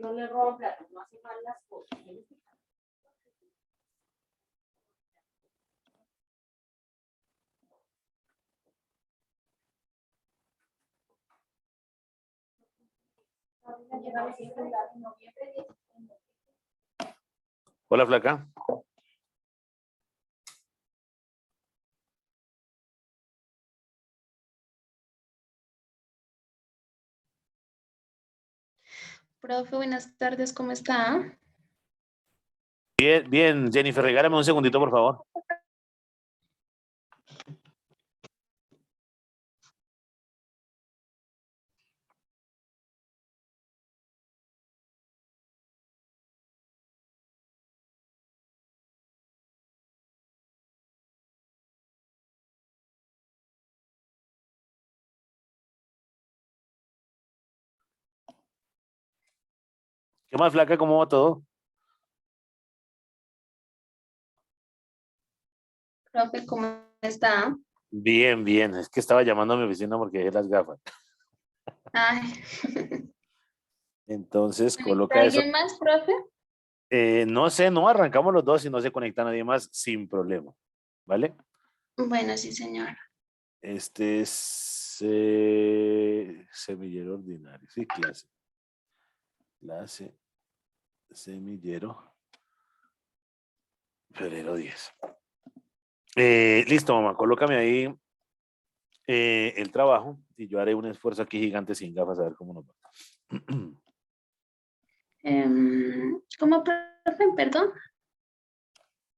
No le roban plata, no hace mal las cosas. Hola, flaca. Profe, buenas tardes, ¿cómo está? Bien, bien, Jennifer, regálame un segundito, por favor. ¿Qué más, flaca? ¿Cómo va todo? Profe, ¿cómo está? Bien, bien. Es que estaba llamando a mi oficina porque dejé las gafas. Ay, Entonces, ¿está coloca eso. alguien más, profe? No sé, no arrancamos los dos y no se conecta nadie más sin problema. ¿Vale? Bueno, sí, señor. Este es semillero ordinario. Sí, clase. Clase semillero. Febrero 10. Listo, mamá. Colócame ahí el trabajo y yo haré un esfuerzo aquí gigante sin gafas a ver cómo nos va. ¿Cómo, profe? Perdón.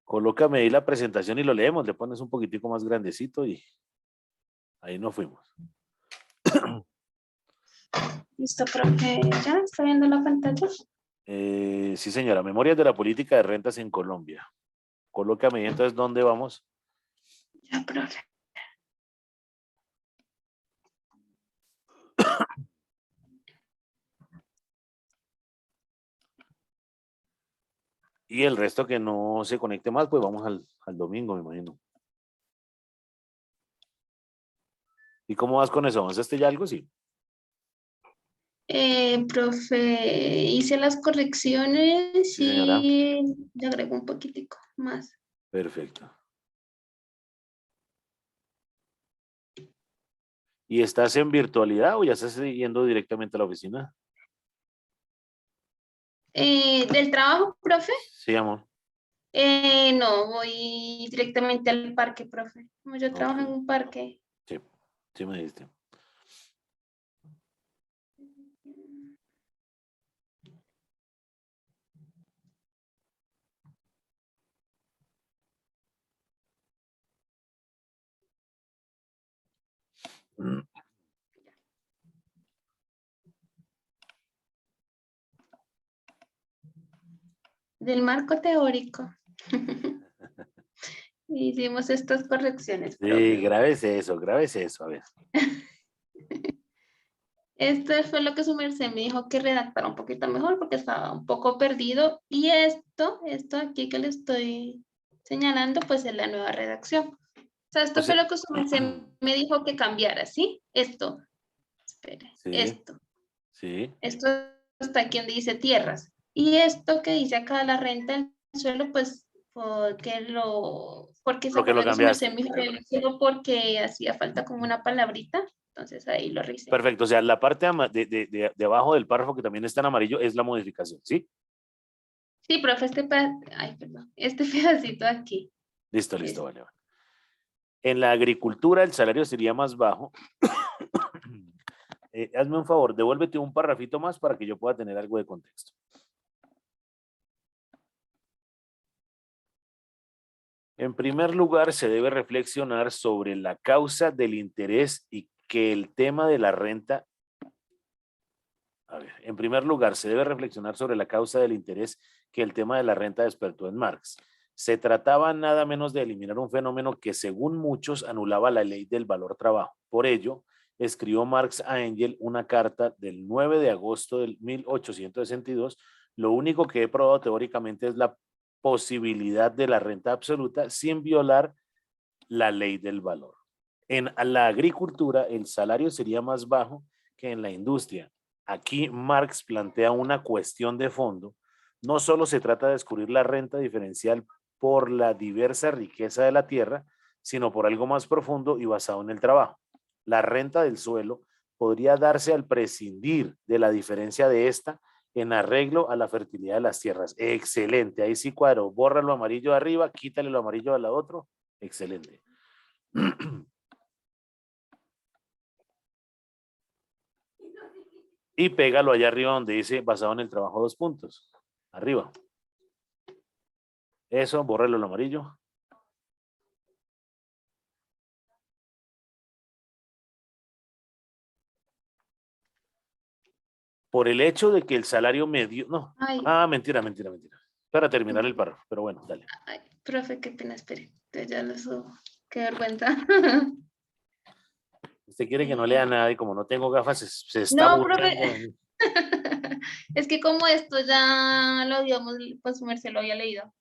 Colócame ahí la presentación y lo leemos. Le pones un poquitico más grandecito y ahí nos fuimos. Listo, profe. ¿Ya está viendo la pantalla? Sí, señora. Memorias de la política de rentas en Colombia. Colócame ahí entonces dónde vamos. Ya, profe. Y el resto que no se conecte más, pues vamos al domingo, me imagino. ¿Y cómo vas con eso? ¿Avanzaste ya algo? Sí. Profe, hice las correcciones Sí, señora. y le agrego un poquitico más. Perfecto. ¿Y estás en virtualidad o ya estás yendo directamente a la oficina? ¿Del trabajo, profe? Sí, amor. No, voy directamente al parque, profe. Como yo Ok. trabajo en un parque. Sí, sí me diste. Del marco teórico. Hicimos estas correcciones, Sí, profe. grábese eso, a ver. Esto fue lo que su merced me dijo que redactara un poquito mejor porque estaba un poco perdido. Y esto aquí que le estoy señalando, pues es la nueva redacción. O sea, O esto fue sea, lo que su merced me dijo que cambiara, ¿sí? Esto, espere, sí, esto. sí. Esto está aquí donde dice tierras. Y esto que dice acá la renta del suelo, pues porque se Lo que lo acuerda que su merced cambiaste. me dijo que solo porque hacía falta como una palabrita. Entonces ahí lo revisé. Perfecto. O sea, la parte de abajo del párrafo que también está en amarillo es la modificación, ¿sí? Sí, profe, ay, perdón, este pedacito aquí. Listo, listo, Es, vale, vale. En la agricultura el salario sería más bajo. Hazme un favor, devuélvete un parrafito más para que yo pueda tener algo de contexto. En primer lugar, se debe reflexionar sobre la causa del interés y que el tema de la renta. A ver, en primer lugar, se debe reflexionar sobre la causa del interés que el tema de la renta despertó en Marx. Se trataba nada menos de eliminar un fenómeno que, según muchos, anulaba la ley del valor trabajo. Por ello, escribió Marx a Engels una carta del 9 de agosto de 1862. Lo único que he probado teóricamente es la posibilidad de la renta absoluta sin violar la ley del valor. En la agricultura, el salario sería más bajo que en la industria. aquí Marx plantea una cuestión de fondo. No solo se trata de descubrir la renta diferencial por la diversa riqueza de la tierra, sino por algo más profundo y basado en el trabajo. La renta del suelo podría darse al prescindir de la diferencia de esta en arreglo a la fertilidad de las tierras. Excelente, ahí sí cuadro. Borra lo amarillo de arriba, quítale lo amarillo al otro. Excelente. Y pégalo allá arriba donde dice basado en el trabajo 2 puntos. Arriba. Eso, bórrelo lo amarillo. Por el hecho de que el salario medio, no, Ay, mentira. Para terminar el párrafo, pero bueno, dale. ay, profe, qué pena, espere. Entonces ya lo subo. Qué vergüenza. Usted quiere que no lea nada y como no tengo gafas, se está No, burlando de profe. mí. Es que como esto ya lo digamos, pues su merced lo había leído.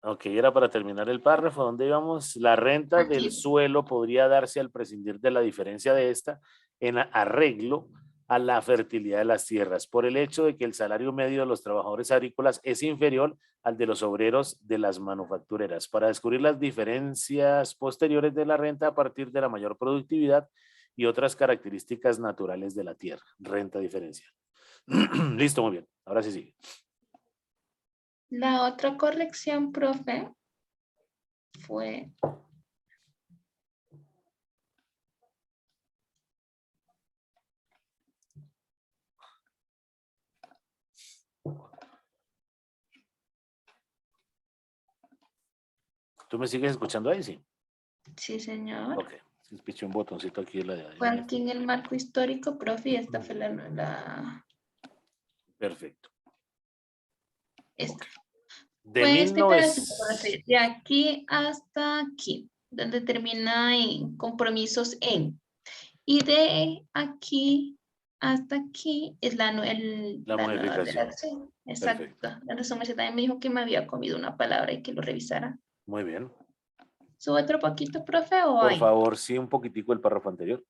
Ok, era para terminar el párrafo. ¿Dónde íbamos? La renta del Aquí. suelo podría darse al prescindir de la diferencia de esta en arreglo a la fertilidad de las tierras, por el hecho de que el salario medio de los trabajadores agrícolas es inferior al de los obreros de las manufactureras. Para descubrir las diferencias posteriores de la renta a partir de la mayor productividad y otras características naturales de la tierra. Renta diferencial. Listo, muy bien. Ahora sí sigue. La otra corrección, profe, fue ¿Tú me sigues escuchando ahí? Sí. sí, señor. Ok. Piché un botoncito aquí en la de Fue aquí en el marco histórico, profe, y esta fue Perfecto. esta. De Fue este pedacito, 1900. profe, de aquí hasta aquí, donde termina en compromisos en. Y de aquí hasta aquí es La la nueva modificación. redacción. Perfecto. Exacto. La resumen también me dijo que me había comido una palabra y que lo revisara. Muy bien. ¿Sube otro poquito, profe, o Por hay? favor, sí, un poquitico el párrafo anterior.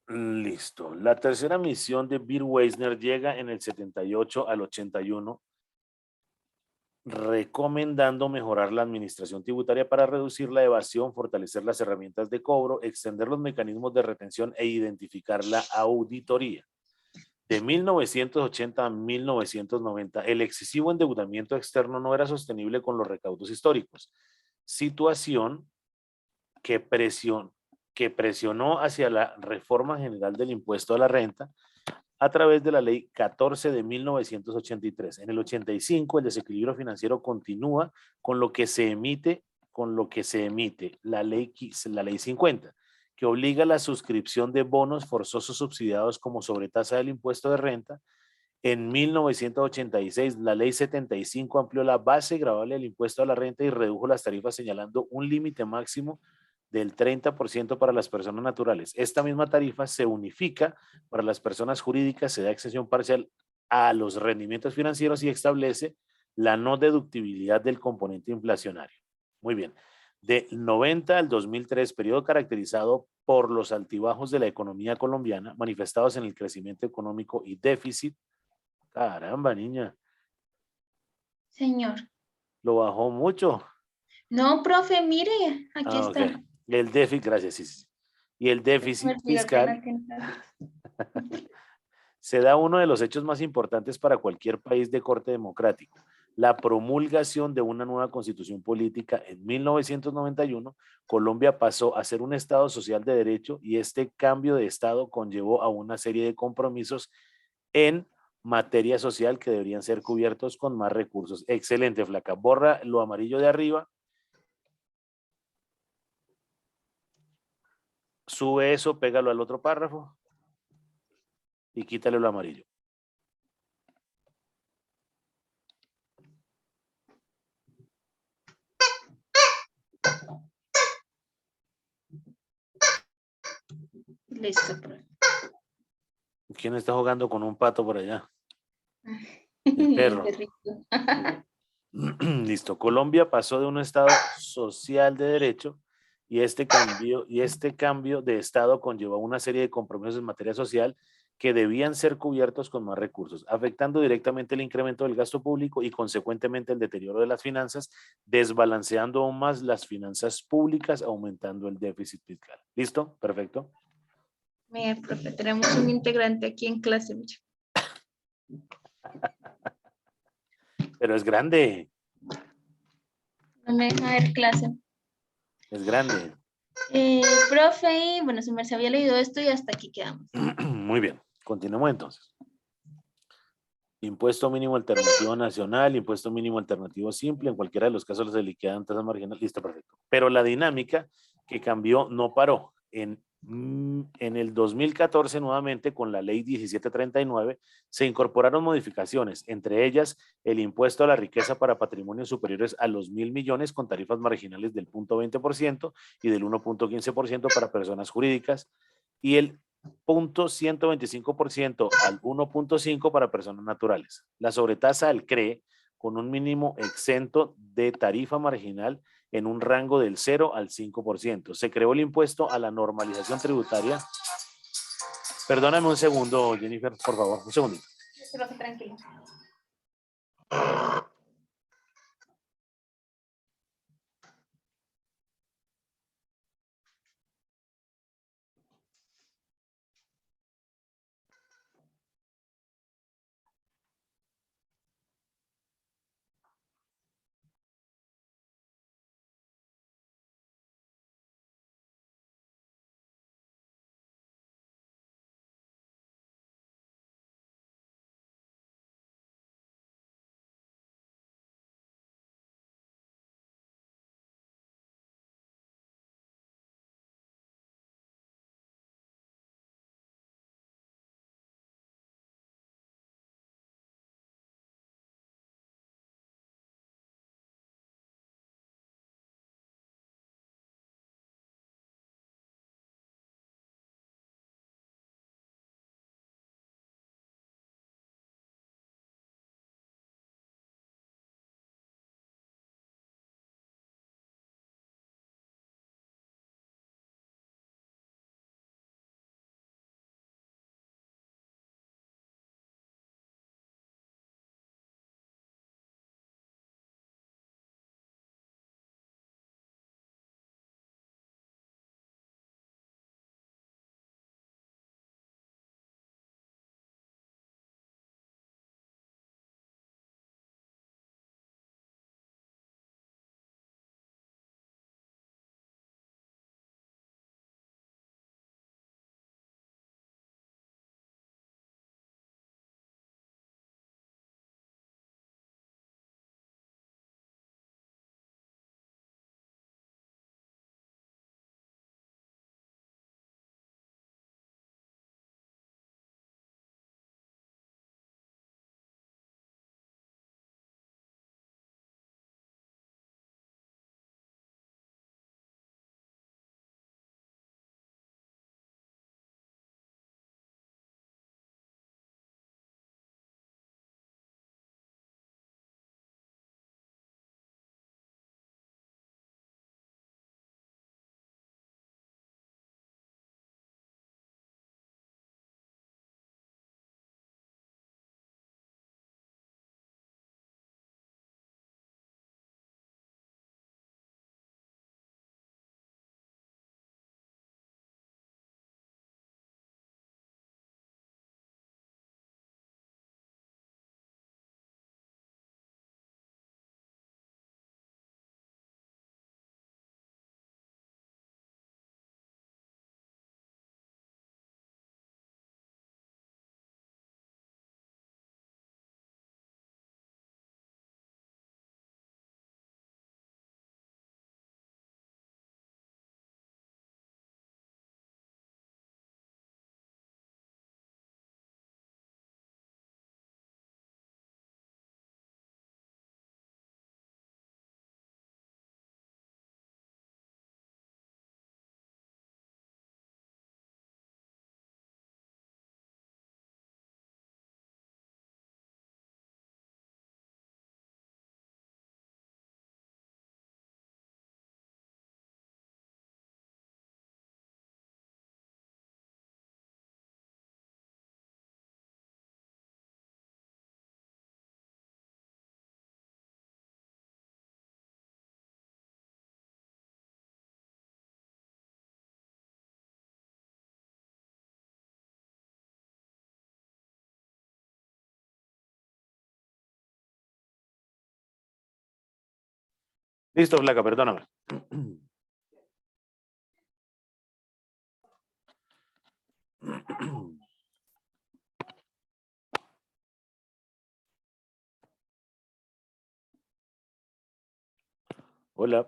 Listo. La tercera misión de Bill Weisner llega en el 78 al 81, recomendando mejorar la administración tributaria para reducir la evasión, fortalecer las herramientas de cobro, extender los mecanismos de retención e identificar la auditoría. De 1980 a 1990, el excesivo endeudamiento externo no era sostenible con los recaudos históricos, situación que presionó hacia la reforma general del impuesto a la renta a través de la ley 14 de 1983. En el 85, el desequilibrio financiero continúa con lo que se emite, la ley 50, que obliga a la suscripción de bonos forzosos subsidiados como sobretasa del impuesto de renta. En 1986, la ley 75 amplió la base gravable del impuesto a la renta y redujo las tarifas señalando un límite máximo del 30% para las personas naturales. Esta misma tarifa se unifica para las personas jurídicas, se da exención parcial a los rendimientos financieros y establece la no deductibilidad del componente inflacionario. Muy bien. De 90 al 2003, periodo caracterizado por los altibajos de la economía colombiana, manifestados en el crecimiento económico y déficit. Caramba, niña. Señor. Lo bajó mucho. No, profe, mire, aquí Ok. está. El déficit, gracias, sí. Y el déficit fiscal se da uno de los hechos más importantes para cualquier país de corte democrático, la promulgación de una nueva constitución política en 1991. Colombia pasó a ser un Estado social de derecho y este cambio de Estado conllevó a una serie de compromisos en materia social que deberían ser cubiertos con más recursos. Excelente, flaca. Borra lo amarillo de arriba. Sube eso, pégalo al otro párrafo y quítale lo amarillo. Listo, profe. ¿Quién está jugando con un pato por allá? El El perro. perrito. Listo. Colombia pasó de un Estado social de derecho y este cambio de estado conllevó una serie de compromisos en materia social que debían ser cubiertos con más recursos, afectando directamente el incremento del gasto público y consecuentemente el deterioro de las finanzas, desbalanceando aún más las finanzas públicas, aumentando el déficit fiscal. ¿Listo? Perfecto. Mira, profe, tenemos un integrante aquí en clase. Mira. Pero es grande, No me deja ver clase. es grande. Profe, bueno, su merced había leído esto y hasta aquí quedamos. Muy bien, continuemos entonces. Impuesto mínimo alternativo nacional, impuesto mínimo alternativo simple, en cualquiera de los casos se liquidan tasas marginales, listo, perfecto. Pero la dinámica que cambió no paró. En el 2014 nuevamente con la ley 1739 se incorporaron modificaciones, entre ellas el impuesto a la riqueza para patrimonios superiores a los 1.000 millones con tarifas marginales del 0.20% y del 1.15% para personas jurídicas y el 0.125% al 1.5% para personas naturales. La sobretasa al CRE con un mínimo exento de tarifa marginal en un rango del 0 al 5%. Se creó el impuesto a la normalización tributaria. Perdóname un segundo, Jennifer, por favor, un segundito. Profe, tranquilo. Listo, Flaca, perdóname. Hola.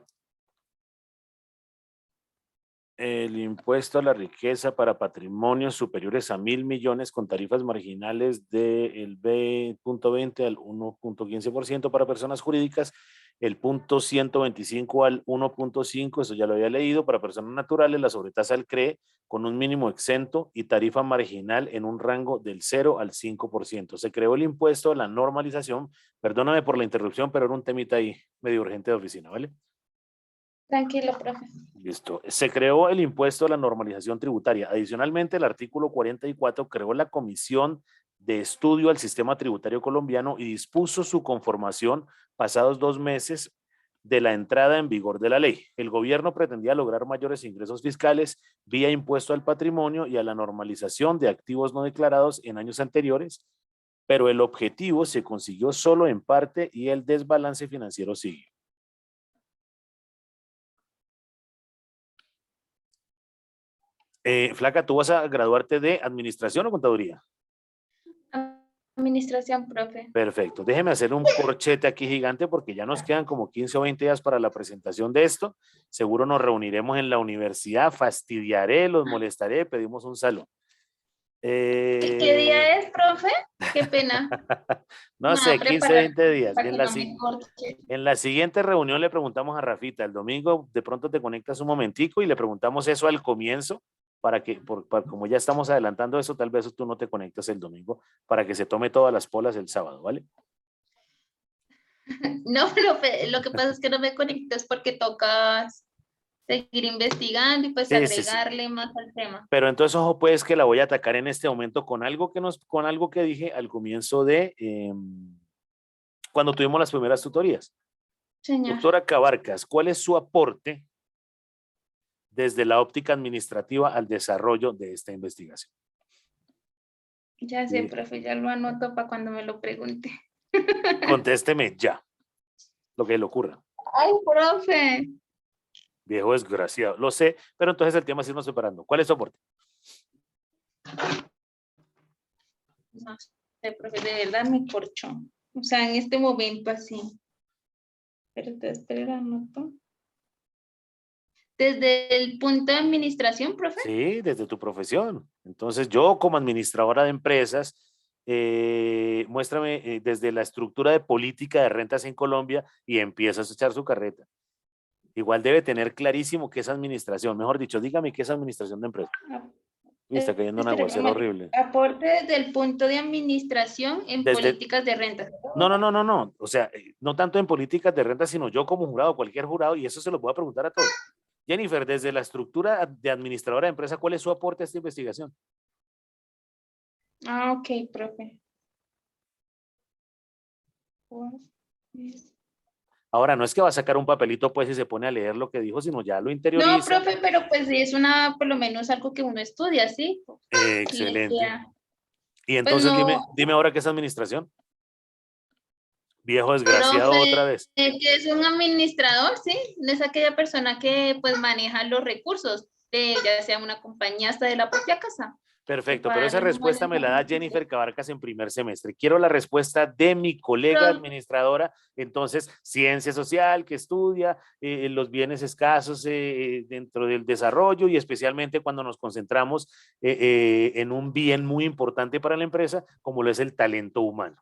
El impuesto a la riqueza para patrimonios superiores a 1.000 millones con tarifas marginales del 0.20 al 1.15% para personas jurídicas, el 0.125 al 1.5, eso ya lo había leído, para personas naturales, la sobretasa del CRE con un mínimo exento y tarifa marginal en un rango del 0 al 5%. Se creó el impuesto a la normalización, perdóname por la interrupción, pero era un temita ahí medio urgente de oficina, ¿vale? Tranquilo, profe. Listo. Se creó el impuesto a la normalización tributaria. Adicionalmente, el artículo 44 creó la Comisión de Estudio al Sistema Tributario Colombiano y dispuso su conformación pasados 2 meses de la entrada en vigor de la ley. El gobierno pretendía lograr mayores ingresos fiscales vía impuesto al patrimonio y a la normalización de activos no declarados en años anteriores, pero el objetivo se consiguió solo en parte y el desbalance financiero siguió. Flaca, ¿tú vas a graduarte de administración o contaduría? Administración, profe. Perfecto. Déjeme hacer un corchete aquí gigante porque ya nos quedan como 15 o 20 días para la presentación de esto. Seguro nos reuniremos en la universidad, fastidiaré, los molestaré, pedimos un salón. ¿Qué día es, profe? Qué pena. No sé, 15, 20 días. Para que no me corche. En la siguiente reunión le preguntamos a Rafita, el domingo de pronto te conectas un momentico y le preguntamos eso al comienzo para que, como ya estamos adelantando eso, tal vez tú no te conectas el domingo para que se tome todas las polas el sábado, ¿vale? No, profe, lo que pasa es que no me conecto es porque toca seguir investigando y pues Sí. agregarle más al tema. Pero entonces, ojo, pues que la voy a atacar en este momento con algo que dije al comienzo de cuando tuvimos las primeras tutorías. Señor. Doctora Cabarcas, ¿cuál es su aporte desde la óptica administrativa al desarrollo de esta investigación? Ya sé, Sí. profe, ya lo anoto para cuando me lo pregunte. Contésteme ya, lo que le ocurra. Ay, profe. Viejo desgraciado, lo sé, pero entonces el tema es irnos separando. ¿Cuál es su aporte? No sé, profe, de verdad me corchó. O sea, en este momento así. Pero entonces, espera, anoto. Desde el punto de administración, profe. Sí, desde tu profesión. Entonces, yo como administradora de empresas, muéstrame desde la estructura de política de rentas en Colombia y empiezas a echar su carreta. Igual debe tener clarísimo qué es administración. Mejor dicho, dígame qué es administración de empresas. Uy, está cayendo un aguacero horrible. Aporte desde el punto de administración en políticas de rentas. No. O sea, no tanto en políticas de renta, sino yo como jurado, cualquier jurado, y eso se lo voy a preguntar a todos. Jennifer, desde la estructura de administradora de empresa, ¿cuál es su aporte a esta investigación? Ah, ok, profe. Ahora, no es que va a sacar un papelito pues y se pone a leer lo que dijo, sino ya lo interioriza. No, profe, pero pues es por lo menos algo que uno estudia, ¿sí? Excelente. Y Pues entonces no, dime ahora qué es administración. Viejo desgraciado profe, otra vez. que es un administrador, ¿sí? Es aquella persona que pues maneja los recursos de ya sea una compañía hasta de la propia casa. Perfecto, pero esa respuesta me la da Jennifer Cabarcas en primer semestre. Quiero la respuesta de mi colega administradora, entonces, ciencia social, que estudia los bienes escasos dentro del desarrollo y especialmente cuando nos concentramos en un bien muy importante para la empresa, como lo es el talento humano.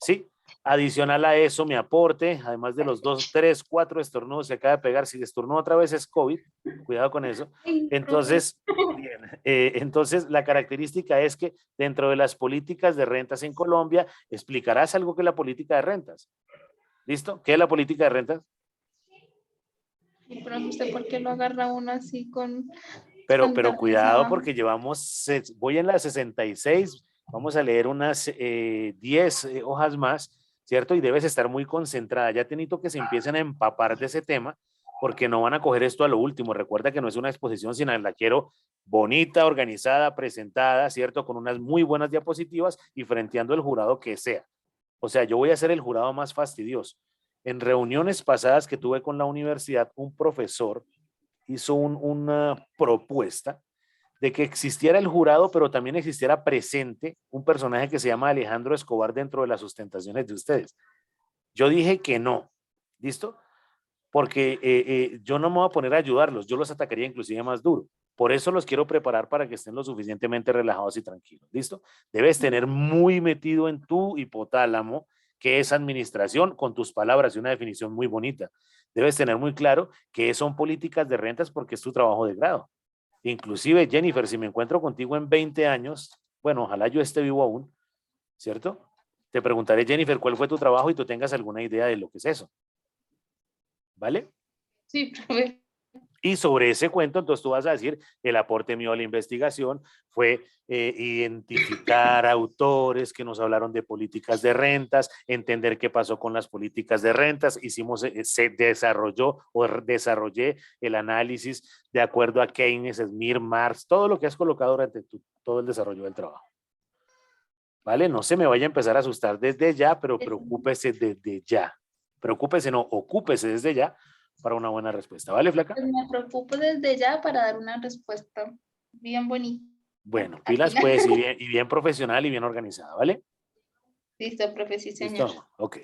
¿Sí? Adicional a eso, mi aporte, además de los 2, 3, 4 estornudos que acaba de pegar, si estornudo otra vez es COVID, cuidado con eso. Entonces, bien, entonces la característica es que dentro de las políticas de rentas en Colombia, explicarás algo que es la política de rentas. ¿Listo? ¿Qué es la política de rentas? Pero no sé por qué lo agarra uno así con... Pero cuidado porque voy en la 66, vamos a leer unas 10 hojas más, ¿cierto? Y debes estar muy concentrada. Ya te necesito que se empiecen a empapar de ese tema porque no van a coger esto a lo último. Recuerda que no es una exposición, sino la quiero bonita, organizada, presentada, ¿cierto? Con unas muy buenas diapositivas y frenteando el jurado que sea. O sea, yo voy a ser el jurado más fastidioso. En reuniones pasadas que tuve con la universidad, un profesor hizo una propuesta de que existiera el jurado, pero también existiera presente un personaje que se llama Alejandro Escobar dentro de las sustentaciones de ustedes. Yo dije que no, ¿listo? Porque yo no me voy a poner a ayudarlos, yo los atacaría inclusive más duro. Por eso los quiero preparar para que estén lo suficientemente relajados y tranquilos, ¿listo? Debes tener muy metido en tu hipotálamo que es administración, con tus palabras y una definición muy bonita. Debes tener muy claro que son políticas de rentas porque es tu trabajo de grado. Inclusive, Jennifer, si me encuentro contigo en 20 años, bueno, ojalá yo esté vivo aún, ¿cierto? Te preguntaré, Jennifer, ¿cuál fue tu trabajo? Y tú tengas alguna idea de lo que es eso. ¿Vale? Sí, profe. Y sobre ese cuento, entonces tú vas a decir, el aporte mío a la investigación fue identificar autores que nos hablaron de políticas de rentas, entender qué pasó con las políticas de rentas, se desarrolló o desarrollé el análisis de acuerdo a Keynes, Smith, Marx, todo lo que has colocado durante todo el desarrollo del trabajo. ¿Vale? No se me vaya a empezar a asustar desde ya, pero preocúpese desde ya. Preocúpese, no, ocúpese desde ya para una buena respuesta. ¿Vale, flaca? Pues me preocupo desde ya para dar una respuesta bien bonita. Bueno, Al pilas final. pues y bien profesional y bien organizada, ¿vale? Listo, profe, sí, señor. ¿Listo? Ok.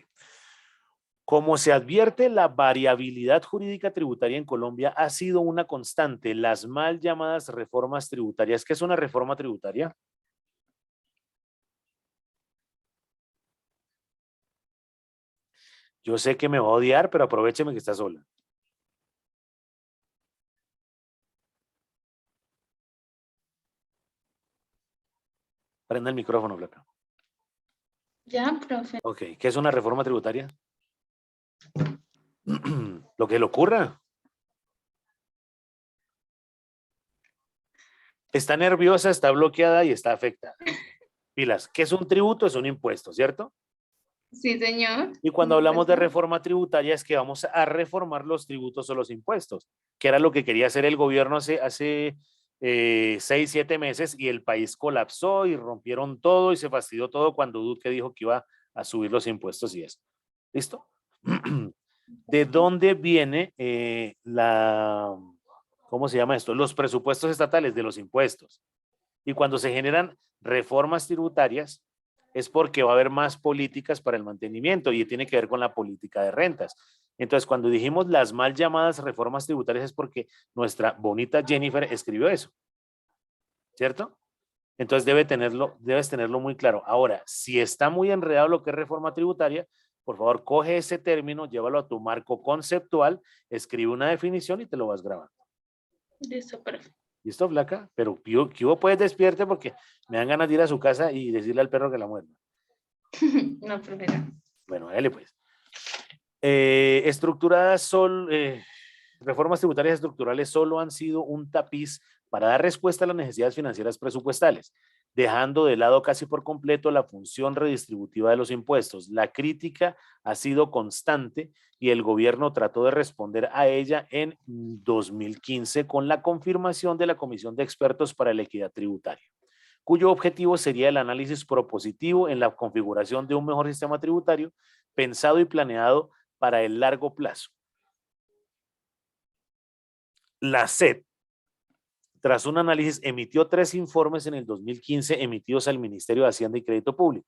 Como se advierte, la variabilidad jurídica tributaria en Colombia ha sido una constante. Las mal llamadas reformas tributarias. ¿Qué es una reforma tributaria? Yo sé que me va a odiar, pero aprovecheme que está sola. Prenda el micrófono, flaca. Ya, profe. Ok, ¿qué es una reforma tributaria? Lo que le ocurra. Está nerviosa, está bloqueada y está afectada. Pilas, ¿qué es un tributo? Es un impuesto, ¿cierto? Sí, señor. Y cuando hablamos de reforma tributaria es que vamos a reformar los tributos o los impuestos, que era lo que quería hacer el gobierno hace 6, 7 meses y el país colapsó y rompieron todo y se fastidió todo cuando Duque dijo que iba a subir los impuestos y eso. ¿Listo? ¿De dónde viene ¿cómo se llama esto? Los presupuestos estatales de los impuestos. Y cuando se generan reformas tributarias, es porque va a haber más políticas para el mantenimiento y tiene que ver con la política de rentas. Entonces, cuando dijimos las mal llamadas reformas tributarias es porque nuestra bonita Jennifer escribió eso, ¿cierto? Entonces debes tenerlo muy claro. Ahora, si está muy enredado lo que es reforma tributaria, por favor, coge ese término, llévalo a tu marco conceptual, escribe una definición y te lo vas grabando. Listo, profe. ¿Listo, flaca? Pero que hubo pues despierte porque me dan ganas de ir a su casa y decirle al perro que la muerda. No, profe, no. Bueno, dale pues. Reformas tributarias estructurales solo han sido un tapiz para dar respuesta a las necesidades financieras presupuestales, dejando de lado casi por completo la función redistributiva de los impuestos. La crítica ha sido constante y el gobierno trató de responder a ella en 2015 con la confirmación de la Comisión de Expertos para la Equidad Tributaria, cuyo objetivo sería el análisis propositivo en la configuración de un mejor sistema tributario pensado y planeado para el largo plazo. La SED, tras un análisis, emitió 3 informes en el 2015 emitidos al Ministerio de Hacienda y Crédito Público.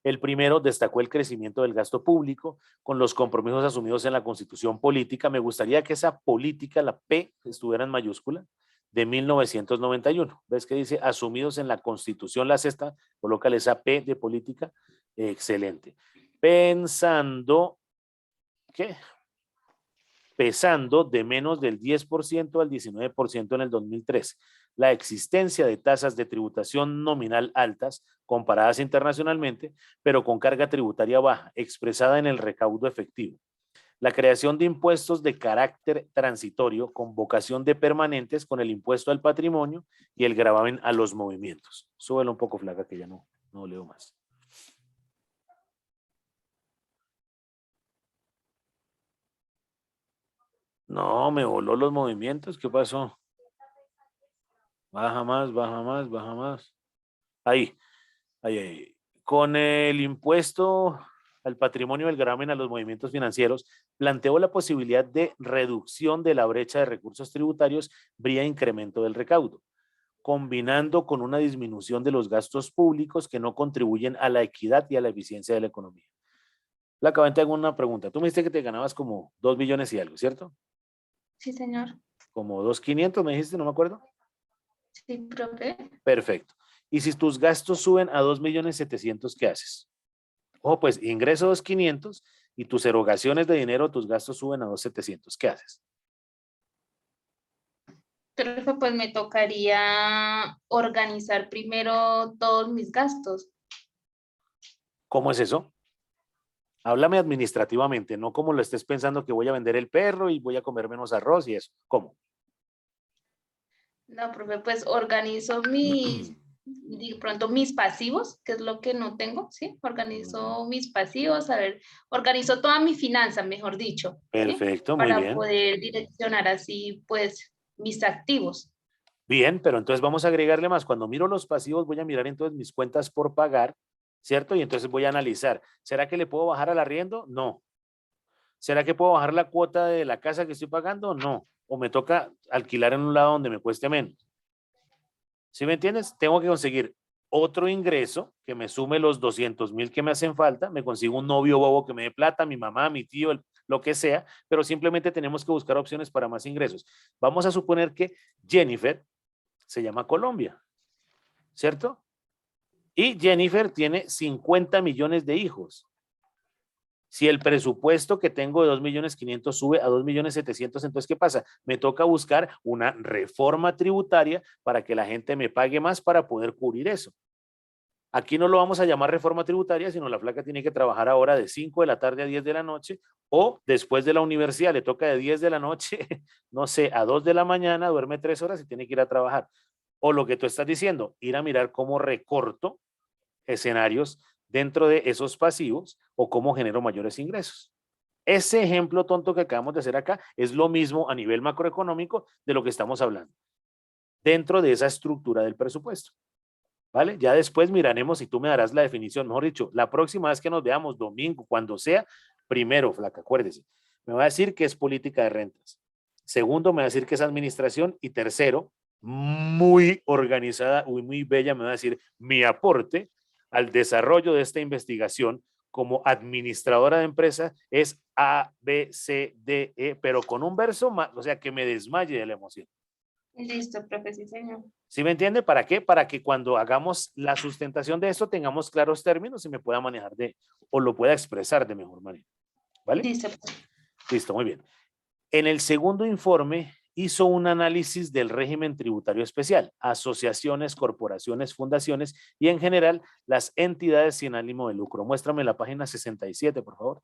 El primero destacó el crecimiento del gasto público con los compromisos asumidos en la Constitución Política. Me gustaría que esa política, la P, estuviera en mayúscula, de 1991. ¿Ves que dice asumidos en la Constitución? La sexta, colócale esa P de política. Excelente. Pensando, ¿qué? Pesando de menos del 10% al 19% en el 2013. La existencia de tasas de tributación nominal altas comparadas internacionalmente, pero con carga tributaria baja, expresada en el recaudo efectivo. La creación de impuestos de carácter transitorio con vocación de permanentes con el impuesto al patrimonio y el gravamen a los movimientos. Súbelo un poco, flaca, que ya no leo más. No, me voló los movimientos. ¿Qué pasó? Baja más, baja más, baja más. Ahí. Con el impuesto al patrimonio del gravamen a los movimientos financieros, planteó la posibilidad de reducción de la brecha de recursos tributarios vía incremento del recaudo, combinando con una disminución de los gastos públicos que no contribuyen a la equidad y a la eficiencia de la economía. Flaca, te hago una pregunta. Tú me dijiste que te ganabas como 2 millones y algo, ¿cierto? Sí, señor. Como 2.500, me dijiste, no me acuerdo. Sí, profe. Perfecto. Y si tus gastos suben a 2.700.000, ¿qué haces? Ojo, pues ingreso 2.500 y tus erogaciones de dinero, tus gastos suben a 2.700. ¿Qué haces? Profe, pues me tocaría organizar primero todos mis gastos. ¿Cómo es eso? Háblame administrativamente, no como lo estés pensando que voy a vender el perro y voy a comer menos arroz y eso. ¿Cómo? No, profe, pues organizo de pronto mis pasivos, que es lo que no tengo, ¿sí? Organizo mis pasivos, a ver, organizo toda mi finanza, mejor dicho, ¿sí? Perfecto, muy Para bien. poder direccionar así, pues, mis activos. Bien, pero entonces vamos a agregarle más. Cuando miro los pasivos, voy a mirar entonces mis cuentas por pagar, ¿cierto? Y entonces voy a analizar, ¿será que le puedo bajar al arriendo? No. ¿Será que puedo bajar la cuota de la casa que estoy pagando? No. O me toca alquilar en un lado donde me cueste menos. ¿Sí me entiendes? Tengo que conseguir otro ingreso que me sume los 200.000 que me hacen falta. Me consigo un novio bobo que me dé plata, mi mamá, mi tío, lo que sea, pero simplemente tenemos que buscar opciones para más ingresos. Vamos a suponer que Jennifer se llama Colombia, ¿cierto? Y Jennifer tiene 50 millones de hijos. Si el presupuesto que tengo de 2.500.000 sube a 2.700.000, entonces, ¿qué pasa? Me toca buscar una reforma tributaria para que la gente me pague más para poder cubrir eso. Aquí no lo vamos a llamar reforma tributaria, sino la flaca tiene que trabajar ahora de 5 de la tarde a 10 de la noche o después de la universidad le toca de 10 de la noche, no sé, a 2 de la mañana, duerme 3 horas y tiene que ir a trabajar. O lo que tú estás diciendo, ir a mirar cómo recorto escenarios dentro de esos pasivos o cómo genero mayores ingresos. Ese ejemplo tonto que acabamos de hacer acá es lo mismo a nivel macroeconómico de lo que estamos hablando, dentro de esa estructura del presupuesto. ¿Vale? Ya después miraremos y tú me darás la definición. Mejor dicho, la próxima vez que nos veamos, domingo, cuando sea, primero, flaca, acuérdese, me va a decir que es política de rentas. Segundo, me va a decir que es administración. Y tercero, muy organizada, muy bella, me va a decir mi aporte al desarrollo de esta investigación como administradora de empresa es A, B, C, D, E, pero con un verso más, o sea, que me desmaye de la emoción. Listo, profe, sí, señor. ¿Sí me entiende? ¿Para qué? Para que cuando hagamos la sustentación de esto tengamos claros términos y me pueda manejar o lo pueda expresar de mejor manera. ¿Vale? Listo, profe. Listo, muy bien. En el segundo informe hizo un análisis del régimen tributario especial, asociaciones, corporaciones, fundaciones y en general las entidades sin ánimo de lucro. Muéstrame la página 67, por favor.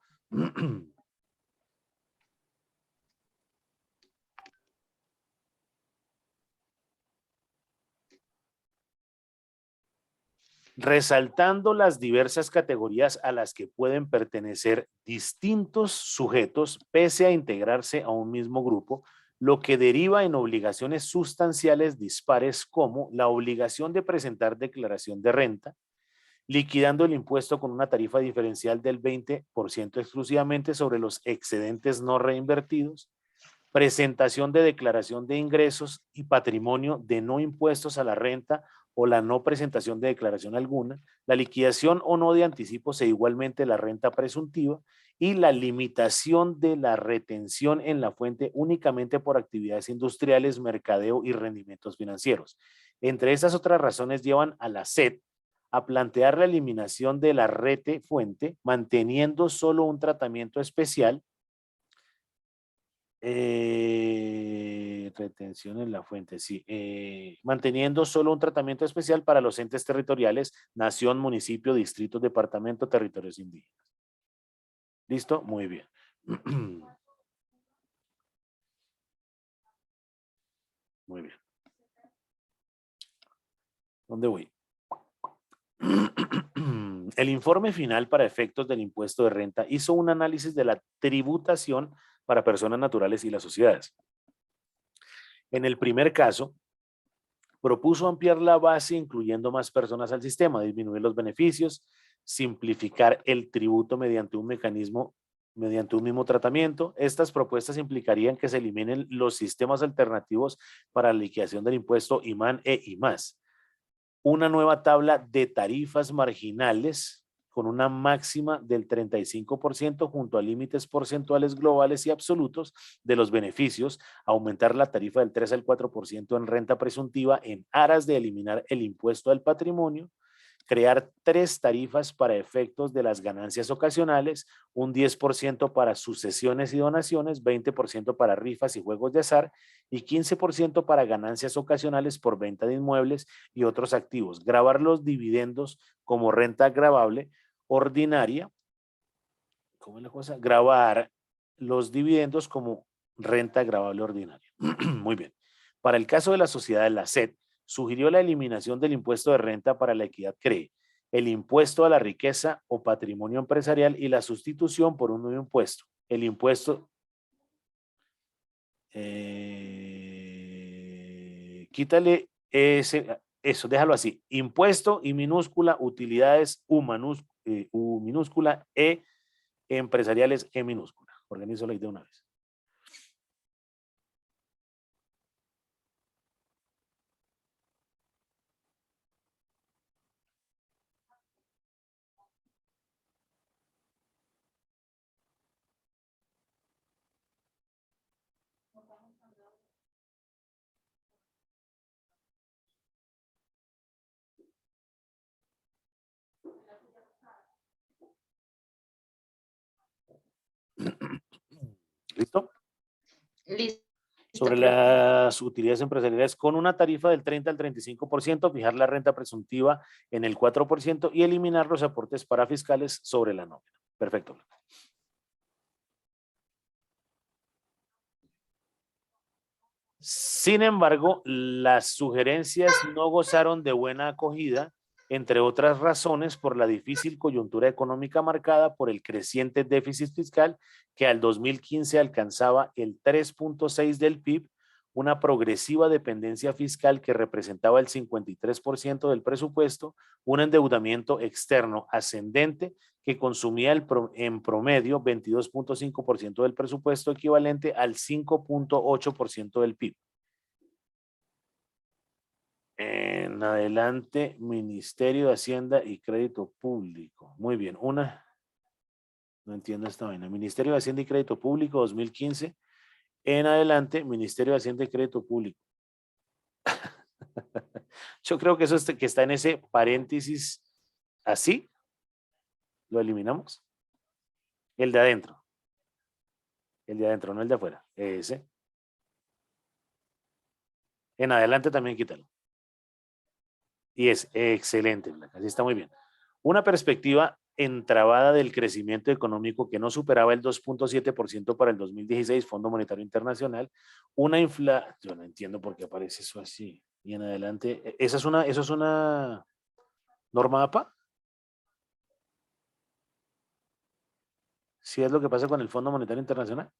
Resaltando las diversas categorías a las que pueden pertenecer distintos sujetos pese a integrarse a un mismo grupo, lo que deriva en obligaciones sustanciales dispares como la obligación de presentar declaración de renta, liquidando el impuesto con una tarifa diferencial del 20% exclusivamente sobre los excedentes no reinvertidos, presentación de declaración de ingresos y patrimonio de no impuestos a la renta o la no presentación de declaración alguna, la liquidación o no de anticipos e igualmente la renta presuntiva y la limitación de la retención en la fuente únicamente por actividades industriales, mercadeo y rendimientos financieros. Entre estas otras razones llevan a la SED a plantear la eliminación de la rete fuente, manteniendo solo un tratamiento especial retención en la fuente, sí. Manteniendo solo un tratamiento especial para los entes territoriales, nación, municipio, distrito, departamento, territorios indígenas. ¿Listo? Muy bien. Muy bien. ¿Dónde voy? El informe final para efectos del impuesto de renta hizo un análisis de la tributación para personas naturales y las sociedades. En el primer caso, propuso ampliar la base incluyendo más personas al sistema, disminuir los beneficios, simplificar el tributo mediante un mecanismo, mediante un mismo tratamiento. Estas propuestas implicarían que se eliminen los sistemas alternativos para la liquidación del impuesto IMAN e IMAS. Una nueva tabla de tarifas marginales con una máxima del 35% junto a límites porcentuales globales y absolutos de los beneficios, aumentar la tarifa del 3 al 4% en renta presuntiva en aras de eliminar el impuesto al patrimonio, crear 3 tarifas para efectos de las ganancias ocasionales, un 10% para sucesiones y donaciones, 20% para rifas y juegos de azar y 15% para ganancias ocasionales por venta de inmuebles y otros activos. Gravar los dividendos como renta gravable ordinaria. ¿Cómo es la cosa? Gravar los dividendos como renta gravable ordinaria. Muy bien. Para el caso de la sociedad de la SED, sugirió la eliminación del impuesto de renta para la equidad CREE, el impuesto a la riqueza o patrimonio empresarial y la sustitución por un nuevo impuesto. El impuesto, quítale eso, déjalo así. Impuesto y minúscula, utilidades U minúscula, E empresariales E minúscula. Organízalo ahí de una vez. ¿Listo? Listo. Sobre Profe. las utilidades empresariales con una tarifa del 30 al 35%, fijar la renta presuntiva en el 4% y eliminar los aportes parafiscales sobre la nómina. Perfecto. Sin embargo, las sugerencias no gozaron de buena acogida, entre otras razones por la difícil coyuntura económica marcada por el creciente déficit fiscal que al 2015 alcanzaba el 3.6 del PIB, una progresiva dependencia fiscal que representaba el 53% del presupuesto, un endeudamiento externo ascendente que consumía en promedio 22.5% del presupuesto, equivalente al 5.8% del PIB. En adelante, Ministerio de Hacienda y Crédito Público. Muy bien, no entiendo esta vaina. Ministerio de Hacienda y Crédito Público 2015. En adelante, Ministerio de Hacienda y Crédito Público. Yo creo que eso que está en ese paréntesis así, lo eliminamos. El de adentro. El de adentro, no el de afuera. Ese. En adelante también quítalo. Y es excelente, así está muy bien. Una perspectiva entrabada del crecimiento económico que no superaba el 2.7% para el 2016, Fondo Monetario Internacional, yo no entiendo por qué aparece eso así. Y en adelante, ¿eso es una norma APA? ¿Sí es lo que pasa con el Fondo Monetario Internacional?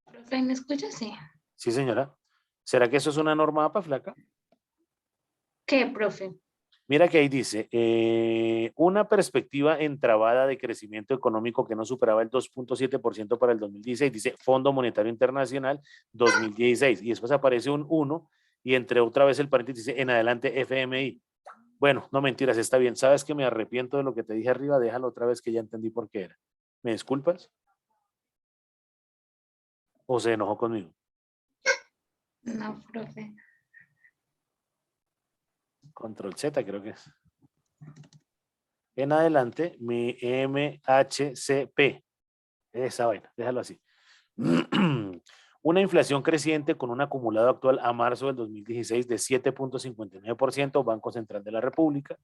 Profe, ¿me escucha? Sí. Sí, señora. ¿Será que eso es una norma APA, flaca? ¿Qué, profe? Mira que ahí dice, una perspectiva entrabada de crecimiento económico que no superaba el 2.7% para el 2016, dice Fondo Monetario Internacional 2016, y después aparece un 1 y entre otra vez el paréntesis dice en adelante FMI. Bueno, no mentiras, está bien. ¿Sabes que me arrepiento de lo que te dije arriba? Déjalo otra vez que ya entendí por qué era. ¿Me disculpas? ¿O se enojó conmigo? No, profe. Control Z creo que es. En adelante, mi MHCP. Esa vaina, déjalo así. Una inflación creciente con un acumulado actual a marzo del 2016 de 7.59%, Banco Central de la República.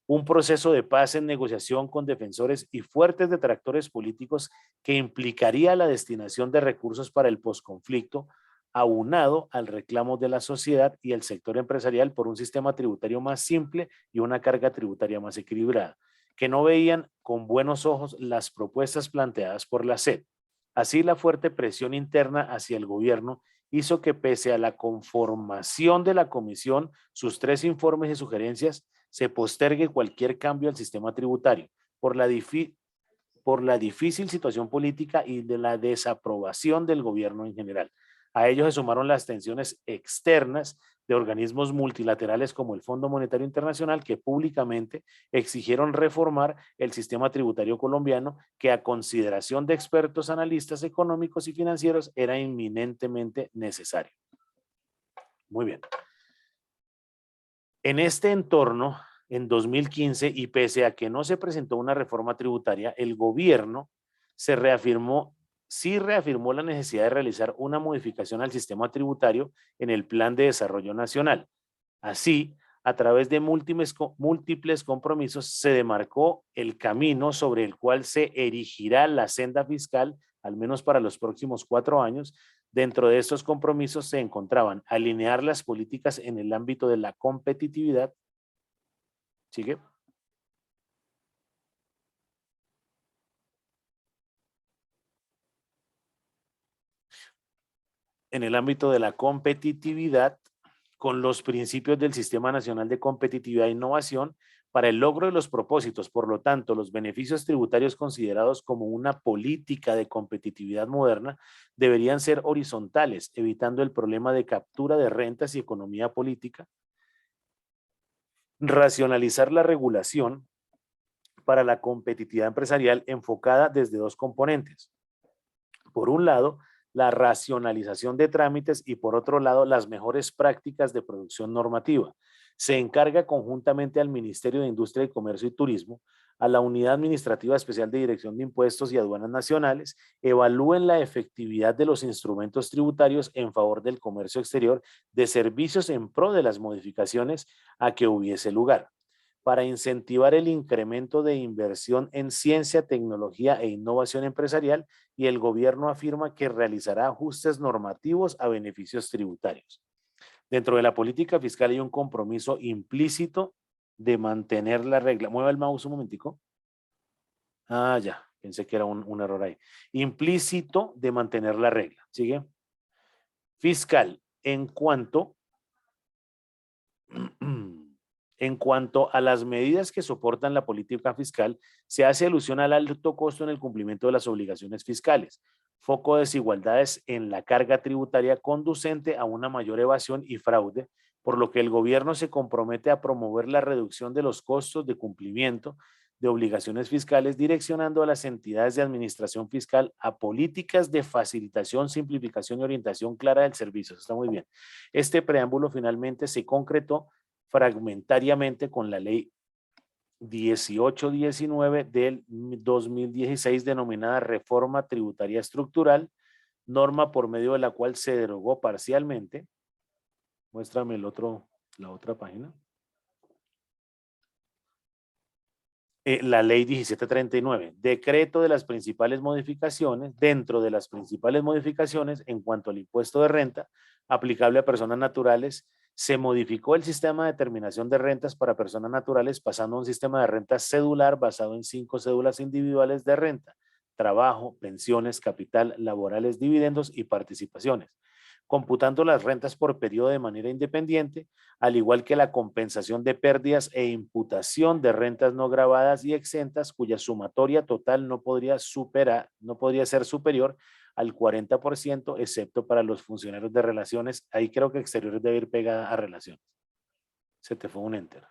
Un proceso de paz en negociación con defensores y fuertes detractores políticos que implicaría la destinación de recursos para el posconflicto, aunado al reclamo de la sociedad y el sector empresarial por un sistema tributario más simple y una carga tributaria más equilibrada, que no veían con buenos ojos las propuestas planteadas por la SED. Así, la fuerte presión interna hacia el gobierno hizo que pese a la conformación de la comisión, sus 3 informes y sugerencias, se postergue cualquier cambio al sistema tributario por la difícil situación política y de la desaprobación del gobierno en general. A ello se sumaron las tensiones externas de organismos multilaterales como el Fondo Monetario Internacional, que públicamente exigieron reformar el sistema tributario colombiano, que a consideración de expertos analistas económicos y financieros era inminentemente necesario. Muy bien. En este entorno, en 2015, y pese a que no se presentó una reforma tributaria, el gobierno sí reafirmó la necesidad de realizar una modificación al sistema tributario en el Plan de Desarrollo Nacional. Así, a través de múltiples compromisos, se demarcó el camino sobre el cual se erigirá la senda fiscal, al menos para los próximos 4 años. Dentro de estos compromisos se encontraban alinear las políticas en el ámbito de la competitividad. ¿Sigue? En el ámbito de la competitividad, con los principios del Sistema Nacional de Competitividad e Innovación para el logro de los propósitos. Por lo tanto, los beneficios tributarios considerados como una política de competitividad moderna deberían ser horizontales, evitando el problema de captura de rentas y economía política. Racionalizar la regulación para la competitividad empresarial enfocada desde 2 componentes. Por un lado, la racionalización de trámites y por otro lado, las mejores prácticas de producción normativa. Se encarga conjuntamente al Ministerio de Industria y Comercio y Turismo, a la Unidad Administrativa Especial de Dirección de Impuestos y Aduanas Nacionales, evalúen la efectividad de los instrumentos tributarios en favor del comercio exterior de servicios en pro de las modificaciones a que hubiese lugar, para incentivar el incremento de inversión en ciencia, tecnología e innovación empresarial, y el gobierno afirma que realizará ajustes normativos a beneficios tributarios. Dentro de la política fiscal hay un compromiso implícito de mantener la regla. Mueva el mouse un momentico. Ah, ya, pensé que era un error ahí. Implícito de mantener la regla. ¿Sigue? Fiscal, en cuanto a las medidas que soportan la política fiscal, se hace alusión al alto costo en el cumplimiento de las obligaciones fiscales, foco de desigualdades en la carga tributaria conducente a una mayor evasión y fraude, por lo que el gobierno se compromete a promover la reducción de los costos de cumplimiento de obligaciones fiscales, direccionando a las entidades de administración fiscal a políticas de facilitación, simplificación y orientación clara del servicio. Eso está muy bien. Este preámbulo finalmente se concretó fragmentariamente con la ley 1819 del 2016 denominada Reforma Tributaria Estructural, norma por medio de la cual se derogó parcialmente. Muéstrame la otra página. La ley 1739, decreto de las principales modificaciones, dentro de las principales modificaciones en cuanto al impuesto de renta aplicable a personas naturales, se modificó el sistema de determinación de rentas para personas naturales pasando a un sistema de renta cedular basado en 5 cédulas individuales de renta, trabajo, pensiones, capital, laborales, dividendos y participaciones, computando las rentas por periodo de manera independiente, al igual que la compensación de pérdidas e imputación de rentas no gravadas y exentas cuya sumatoria total no podría ser superior al 40%, excepto para los funcionarios de relaciones. Ahí creo que exteriores debe ir pegada a relaciones. Se te fue un enter.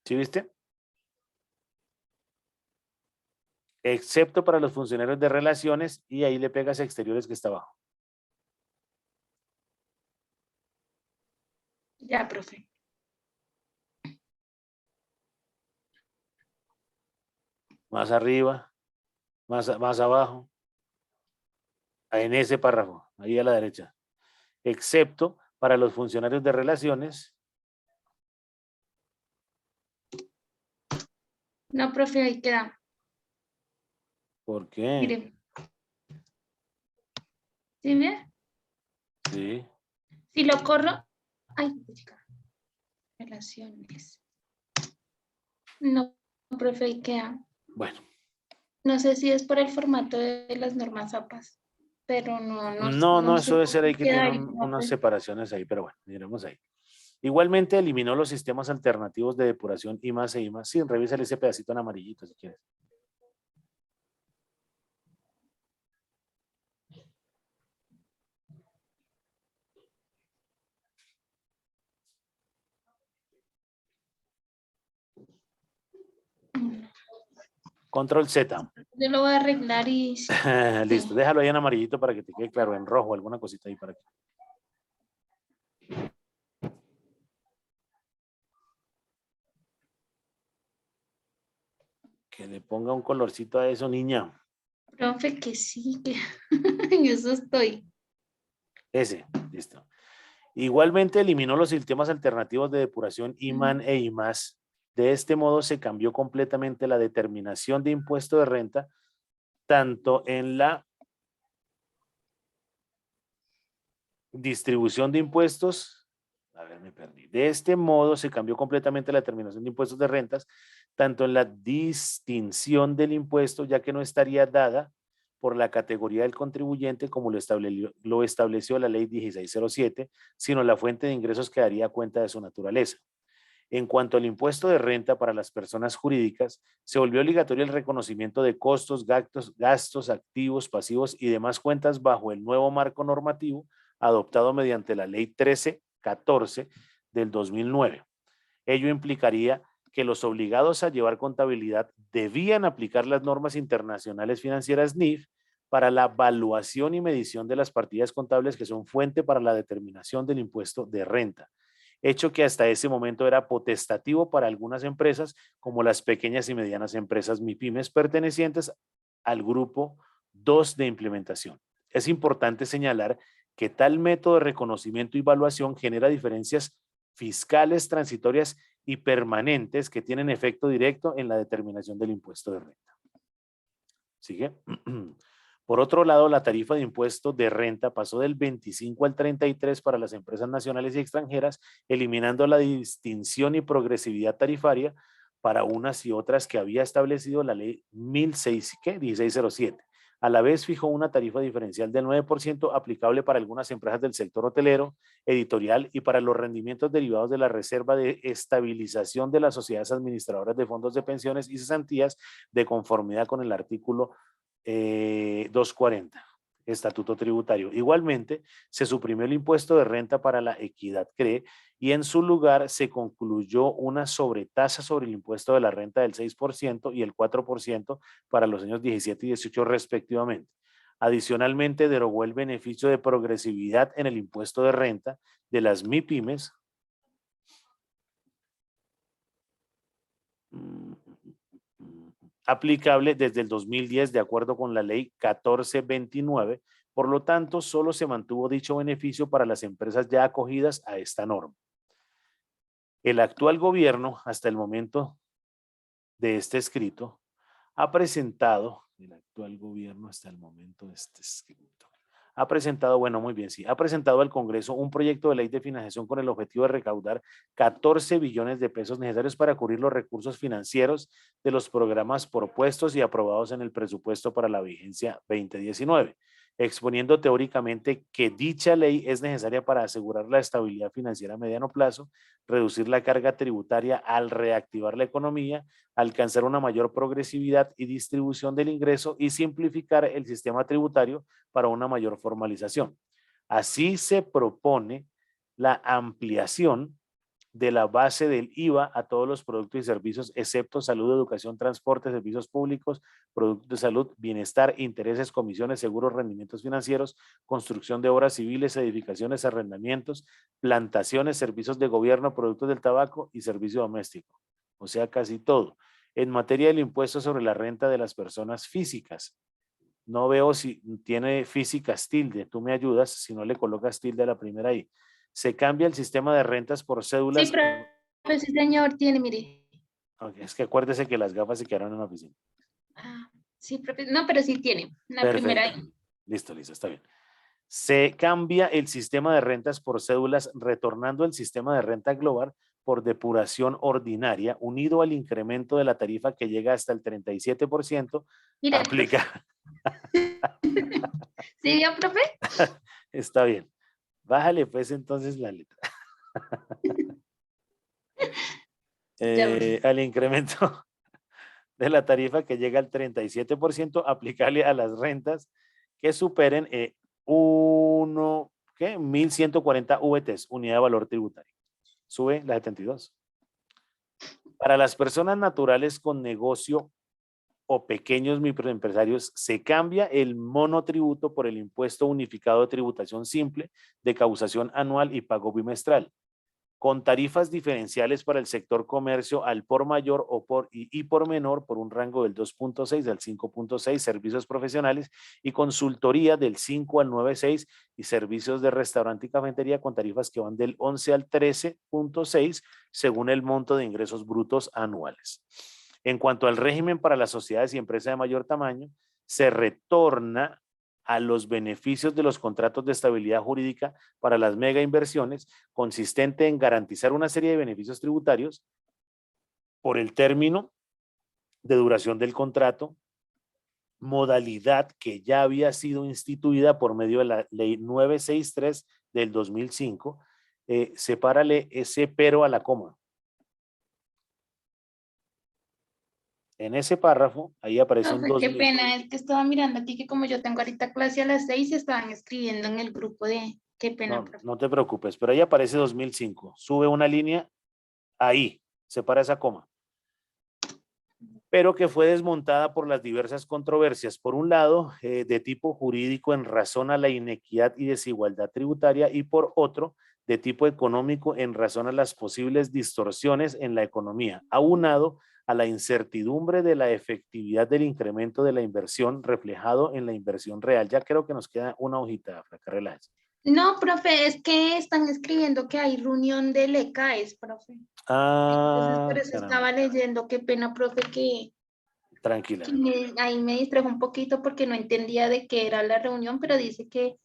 ¿Sí viste? Excepto para los funcionarios de relaciones, y ahí le pegas a exteriores que está abajo. Ya, profe. Más arriba, más abajo, en ese párrafo, ahí a la derecha. Excepto para los funcionarios de relaciones. No, profe, ahí queda. ¿Por qué? Mire. ¿Sí ve? Sí. Si lo corro. Ay, relaciones. No, profe, IKEA. Bueno, No sé si es por el formato de las normas APAS, pero no, no eso sé debe por ser ahí qué que tiene queda ahí, unas profe. separaciones ahí, pero bueno, miremos ahí. Igualmente eliminó los sistemas alternativos de depuración I más e I más. Sí, revisa ese pedacito en amarillito si quieres. Control Z. Yo lo voy a arreglar y Listo, sí. déjalo ahí en amarillito para que te quede claro, en rojo, alguna cosita ahí para que. Que le ponga un colorcito a eso, niña. Profe, que sí, que en eso estoy. Ese, listo. Igualmente eliminó los sistemas alternativos de depuración IMAN e IMAS. De este modo se cambió completamente la determinación de impuesto de renta, tanto en la distribución de impuestos. A ver, me perdí. De este modo se cambió completamente la determinación de impuestos de rentas, tanto en la distinción del impuesto, ya que no estaría dada por la categoría del contribuyente como lo estableció la ley 1607, sino la fuente de ingresos que daría cuenta de su naturaleza. En cuanto al impuesto de renta para las personas jurídicas, se volvió obligatorio el reconocimiento de costos, gastos, activos, pasivos y demás cuentas bajo el nuevo marco normativo adoptado mediante la Ley 1314 del 2009. Ello implicaría que los obligados a llevar contabilidad debían aplicar las normas internacionales financieras NIF para la evaluación y medición de las partidas contables que son fuente para la determinación del impuesto de renta, hecho que hasta ese momento era potestativo para algunas empresas, como las pequeñas y medianas empresas MIPYMES pertenecientes al grupo 2 de implementación. Es importante señalar que tal método de reconocimiento y evaluación genera diferencias fiscales transitorias y permanentes que tienen efecto directo en la determinación del impuesto de renta. ¿Sigue? Por otro lado, la tarifa de impuesto de renta pasó del 25 al 33 para las empresas nacionales y extranjeras, eliminando la distinción y progresividad tarifaria para unas y otras que había establecido la ley 1607. A la vez fijó una tarifa diferencial del 9% aplicable para algunas empresas del sector hotelero, editorial y para los rendimientos derivados de la reserva de estabilización de las sociedades administradoras de fondos de pensiones y cesantías de conformidad con el artículo 240, Estatuto Tributario. Igualmente, se suprimió el impuesto de renta para la equidad CRE y en su lugar se concluyó una sobretasa sobre el impuesto de la renta del 6% y el 4% para los años 17 y 18 respectivamente. Adicionalmente, derogó el beneficio de progresividad en el impuesto de renta de las MIPYMES aplicable desde el 2010 de acuerdo con la ley 1429. Por lo tanto, solo se mantuvo dicho beneficio para las empresas ya acogidas a esta norma. El actual gobierno, hasta el momento de este escrito, ha presentado bueno, muy bien, sí, ha presentado al Congreso un proyecto de ley de financiación con el objetivo de recaudar 14 billones de pesos necesarios para cubrir los recursos financieros de los programas propuestos y aprobados en el presupuesto para la vigencia 2019, exponiendo teóricamente que dicha ley es necesaria para asegurar la estabilidad financiera a mediano plazo, reducir la carga tributaria al reactivar la economía, alcanzar una mayor progresividad y distribución del ingreso y simplificar el sistema tributario para una mayor formalización. Así se propone la ampliación de la base del IVA a todos los productos y servicios, excepto salud, educación, transporte, servicios públicos, productos de salud, bienestar, intereses, comisiones, seguros, rendimientos financieros, construcción de obras civiles, edificaciones, arrendamientos, plantaciones, servicios de gobierno, productos del tabaco y servicio doméstico. O sea, casi todo. En materia del impuesto sobre la renta de las personas físicas, no veo si tiene físicas tilde. Tú me ayudas si no le colocas tilde a la primera ahí. Se cambia el sistema de rentas por cédulas. Sí, profe, sí, señor, tiene, mire. Okay, es que acuérdese que las gafas se quedaron en la oficina. Ah, sí, profe, no, pero sí tiene. La primera Perfecto. ahí. Listo, está bien. Se cambia el sistema de rentas por cédulas, retornando el sistema de renta global por depuración ordinaria, unido al incremento de la tarifa que llega hasta el 37%, Mire, aplica. ¿sí vio, profe? Está bien. Bájale pues entonces la letra. Ya va. Al incremento de la tarifa que llega al 37%, aplicarle a las rentas que superen 1.140 VTs, unidad de valor tributario. Sube la 72. Para las personas naturales con negocio o pequeños microempresarios, se cambia el monotributo por el impuesto unificado de tributación simple de causación anual y pago bimestral, con tarifas diferenciales para el sector comercio al por mayor y por menor por un rango del 2.6 al 5.6, servicios profesionales y consultoría del 5 al 9.6 y servicios de restaurante y cafetería con tarifas que van del 11 al 13.6 según el monto de ingresos brutos anuales. En cuanto al régimen para las sociedades y empresas de mayor tamaño, se retorna a los beneficios de los contratos de estabilidad jurídica para las mega inversiones, consistente en garantizar una serie de beneficios tributarios por el término de duración del contrato, modalidad que ya había sido instituida por medio de la ley 963 del 2005. Sepárale ese pero a la coma. En ese párrafo, ahí aparece un Profe, qué 2000. pena, es que estaba mirando aquí que como yo tengo ahorita clase a las 6, estaban escribiendo en el grupo de, qué pena, No, profe. no te preocupes, pero ahí aparece 2005. Sube una línea ahí, separa esa coma. Pero que fue desmontada por las diversas controversias. Por un lado, de tipo jurídico en razón a la inequidad y desigualdad tributaria, y por otro, de tipo económico en razón a las posibles distorsiones en la economía, aunado a la incertidumbre de la efectividad del incremento de la inversión reflejado en la inversión real. Ya creo que nos queda una hojita, Flaca, relájese. No, profe, es que están escribiendo que hay reunión del ECAES, profe. Entonces, por Ah, eso caramba. estaba leyendo, qué pena, profe, Tranquila. ahí me distrajo un poquito porque no entendía de qué era la reunión, pero dice que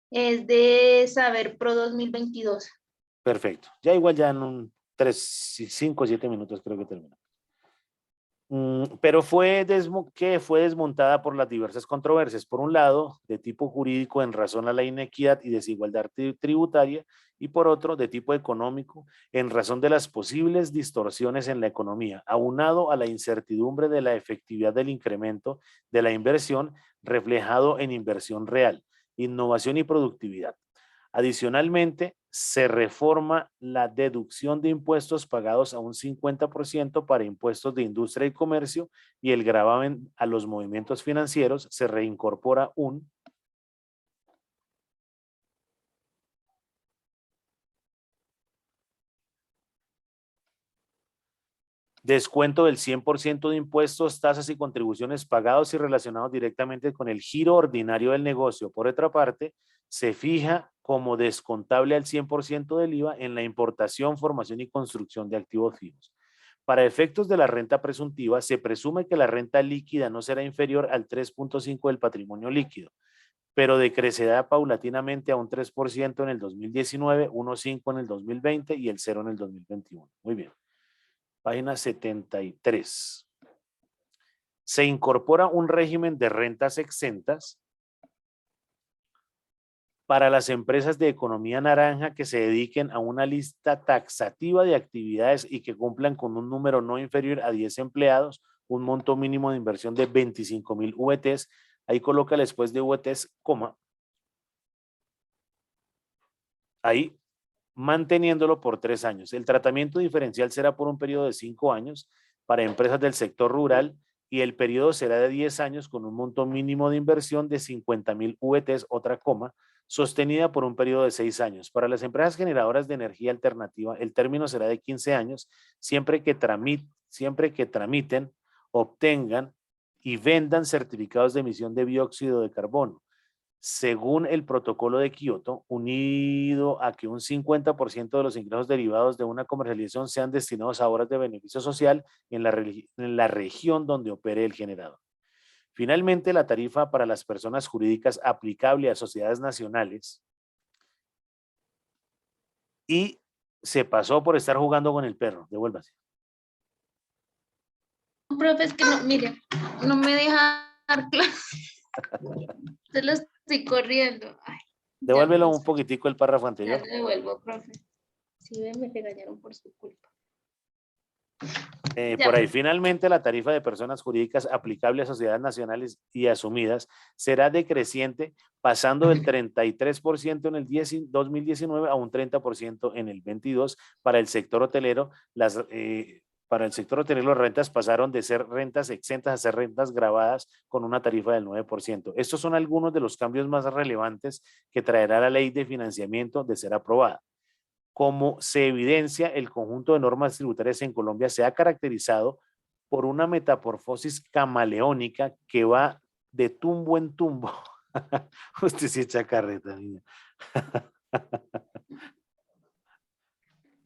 es de Saber Pro 2022. Perfecto. Ya igual ya en un 3, 5, 7 minutos creo que termina. Pero fue desmontada por las diversas controversias. Por un lado, de tipo jurídico en razón a la inequidad y desigualdad tributaria, y por otro, de tipo económico en razón de las posibles distorsiones en la economía, aunado a la incertidumbre de la efectividad del incremento de la inversión reflejado en inversión real, innovación y productividad. Adicionalmente, se reforma la deducción de impuestos pagados a un 50% para impuestos de industria y comercio y el gravamen a los movimientos financieros. Se reincorpora un descuento del 100% de impuestos, tasas y contribuciones pagados y relacionados directamente con el giro ordinario del negocio. Por otra parte, se fija como descontable al 100% del IVA en la importación, formación y construcción de activos fijos. Para efectos de la renta presuntiva, se presume que la renta líquida no será inferior al 3.5 del patrimonio líquido, pero decrecerá paulatinamente a un 3% en el 2019, 1.5 en el 2020 y el 0 en el 2021. Muy bien. Página 73. Se incorpora un régimen de rentas exentas para las empresas de economía naranja que se dediquen a una lista taxativa de actividades y que cumplan con un número no inferior a 10 empleados, un monto mínimo de inversión de 25.000 VTs. Ahí coloca después de VTs, coma. Ahí, manteniéndolo por 3 años. El tratamiento diferencial será por un periodo de 5 años para empresas del sector rural y el periodo será de 10 años con un monto mínimo de inversión de 50.000 VTs, otra coma, sostenida por un periodo de 6 años. Para las empresas generadoras de energía alternativa, el término será de 15 años, siempre que tramiten, obtengan y vendan certificados de emisión de dióxido de carbono. Según el protocolo de Kioto, unido a que un 50% de los ingresos derivados de una comercialización sean destinados a obras de beneficio social en la región donde opere el generador. Finalmente, la tarifa para las personas jurídicas aplicable a sociedades nacionales y se pasó por estar jugando con el perro. Devuélvase. Profe, es que no, mire, no me deja dar clase. Se lo estoy corriendo. Ay, ya Devuélvelo me un poquitico el párrafo ya anterior. lo devuelvo, profe. Sí, me regañaron por su culpa. Ya. Por ahí, finalmente, la tarifa de personas jurídicas aplicable a sociedades nacionales y asumidas será decreciente, pasando del 33% en el 2019 a un 30% en el 22. Para el sector hotelero, las rentas pasaron de ser rentas exentas a ser rentas gravadas con una tarifa del 9%. Estos son algunos de los cambios más relevantes que traerá la ley de financiamiento de ser aprobada. Como se evidencia, el conjunto de normas tributarias en Colombia se ha caracterizado por una metamorfosis camaleónica que va de tumbo en tumbo. Usted se echa carreta, niña.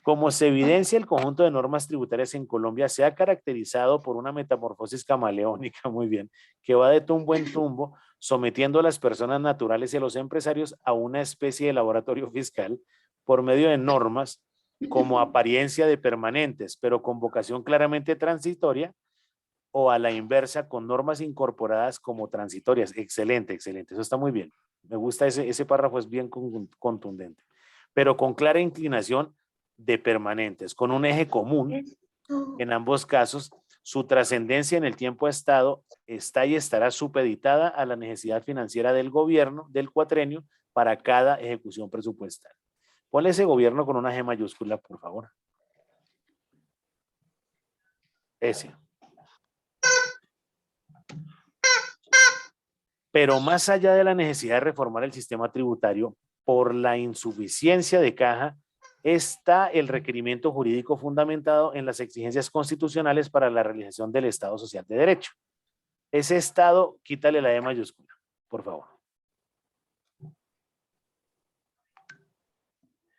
Como se evidencia, el conjunto de normas tributarias en Colombia se ha caracterizado por una metamorfosis camaleónica, muy bien, que va de tumbo en tumbo, sometiendo a las personas naturales y a los empresarios a una especie de laboratorio fiscal por medio de normas como apariencia de permanentes, pero con vocación claramente transitoria, o a la inversa, con normas incorporadas como transitorias. Excelente, excelente. Eso está muy bien. Me gusta ese párrafo, es bien contundente. Pero con clara inclinación de permanentes, con un eje común. En ambos casos, su trascendencia en el tiempo está y estará supeditada a la necesidad financiera del gobierno del cuatrenio para cada ejecución presupuestal. Ponle ese gobierno con una G mayúscula, por favor. Ese. Pero más allá de la necesidad de reformar el sistema tributario por la insuficiencia de caja, está el requerimiento jurídico fundamentado en las exigencias constitucionales para la realización del Estado Social de Derecho. Ese Estado, quítale la E mayúscula, por favor.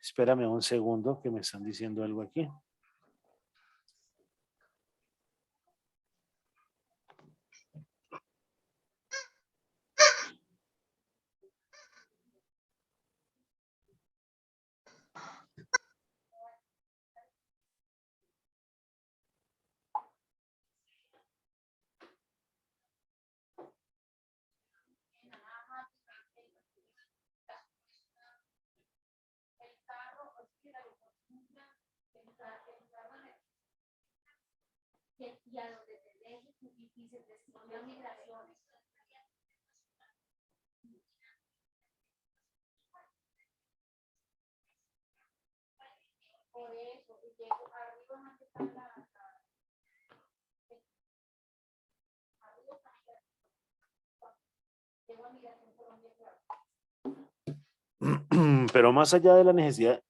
Espérame un segundo que me están diciendo algo aquí. Y a donde te dejes y se te estudia migraciones. Por eso, y llego arriba más que está arriba llego a migración Colombia, claro. Pero más allá de la necesidad,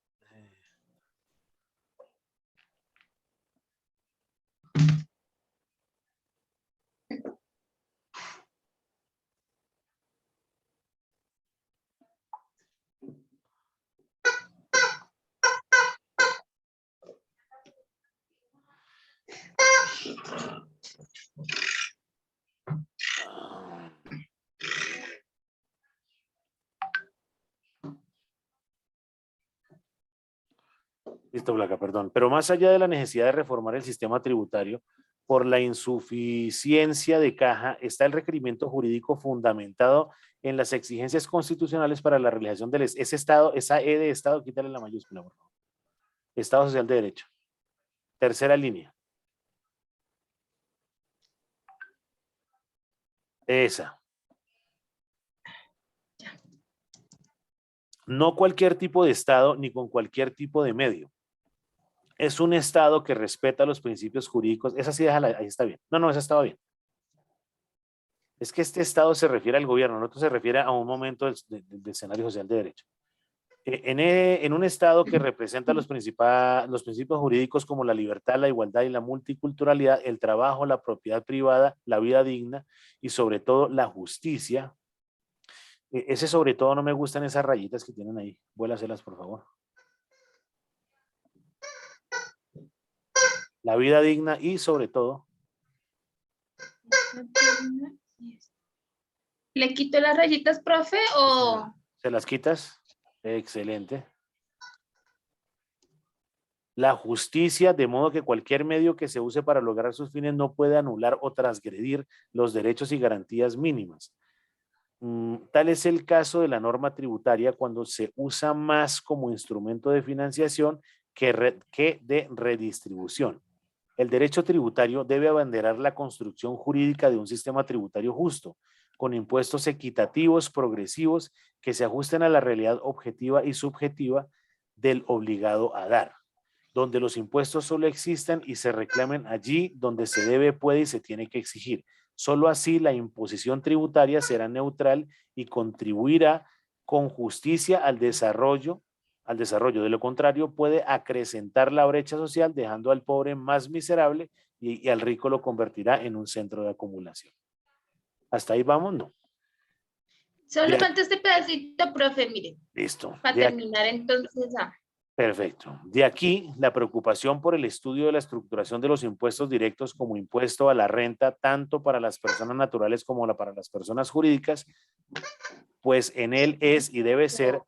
listo, Blanca, perdón. Pero más allá de la necesidad de reformar el sistema tributario, por la insuficiencia de caja, está el requerimiento jurídico fundamentado en las exigencias constitucionales para la realización del ese Estado, esa E de Estado, quítale la mayúscula, por favor. Estado Social de Derecho. Tercera línea. Esa. No cualquier tipo de Estado ni con cualquier tipo de medio. Es un Estado que respeta los principios jurídicos. Esa sí, déjala, ahí está bien. No, esa estaba bien. Es que este Estado se refiere al gobierno, no se refiere a un momento del escenario social de derecho. En un Estado que representa los principios jurídicos como la libertad, la igualdad y la multiculturalidad, el trabajo, la propiedad privada, la vida digna y sobre todo la justicia. Ese sobre todo no me gustan esas rayitas que tienen ahí. Vuélaselas, por favor. La vida digna y sobre todo. ¿Le quito las rayitas, profe, o...? ¿Se las quitas? Excelente. la justicia, de modo que cualquier medio que se use para lograr sus fines no puede anular o transgredir los derechos y garantías mínimas. Tal es el caso de la norma tributaria cuando se usa más como instrumento de financiación que de redistribución. El derecho tributario debe abanderar la construcción jurídica de un sistema tributario justo, con impuestos equitativos, progresivos, que se ajusten a la realidad objetiva y subjetiva del obligado a dar, donde los impuestos solo existan y se reclamen allí donde se debe, puede y se tiene que exigir. Solo así la imposición tributaria será neutral y contribuirá con justicia al desarrollo. De lo contrario, puede acrecentar la brecha social, dejando al pobre más miserable y al rico lo convertirá en un centro de acumulación. ¿Hasta ahí vamos? No. Solo falta este pedacito, profe, mire. Listo. Para terminar entonces. Perfecto. De aquí, la preocupación por el estudio de la estructuración de los impuestos directos como impuesto a la renta, tanto para las personas naturales como para las personas jurídicas, pues en él es y debe ser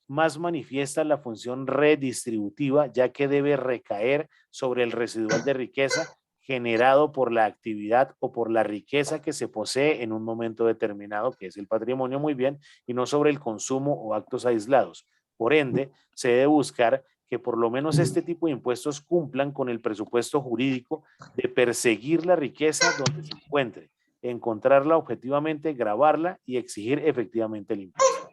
más manifiesta la función redistributiva, ya que debe recaer sobre el residual de riqueza generado por la actividad o por la riqueza que se posee en un momento determinado, que es el patrimonio, muy bien, y no sobre el consumo o actos aislados. Por ende, se debe buscar que por lo menos este tipo de impuestos cumplan con el presupuesto jurídico de perseguir la riqueza donde se encuentre, encontrarla objetivamente, grabarla y exigir efectivamente el impuesto.